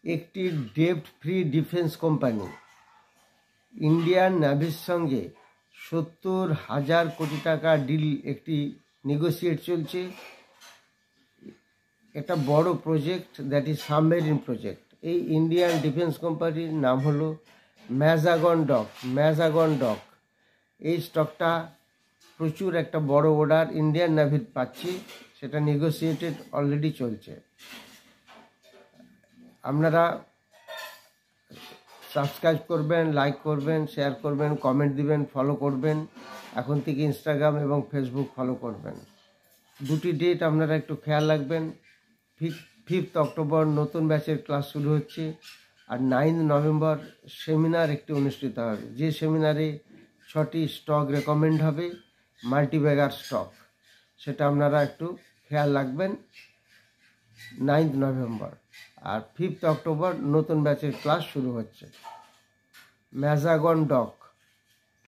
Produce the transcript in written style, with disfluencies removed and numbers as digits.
একটি ডেপ্ট free defence company Indian নেভির সঙ্গে 70,000 কোটি টাকা ডিল একটি নেগোসিয়েট চলছে। এটা বড় project, that is submarine project. এই ইন্ডিয়ান ডিফেন্স কোম্পানির নাম হলো ম্যাজাগন ডক। এই স্টকটা প্রচুর একটা বড় অর্ডার ইন্ডিয়ান নেভির পাচ্ছি, সেটা নেগোসিয়েটেড অলরেডি চলছে। আপনারা সাবস্ক্রাইব করবেন, লাইক করবেন, শেয়ার করবেন, কমেন্ট দিবেন, ফলো করবেন। এখন থেকে ইনস্টাগ্রাম এবং ফেসবুক ফলো করবেন। দুটি ডেট আপনারা একটু খেয়াল রাখবেন। 5 অক্টোবর নতুন ব্যাচের ক্লাস শুরু হচ্ছে, আর 9 নভেম্বর সেমিনার একটি অনুষ্ঠিত হবে, যে সেমিনারে 6টি স্টক রেকমেন্ড হবে, মাল্টিব্যাগার স্টক। সেটা আপনারা একটু খেয়াল রাখবেন। 9 নভেম্বর আর 5 অক্টোবর নতুন ব্যাচের ক্লাস শুরু হচ্ছে। ম্যাজাগন ডক।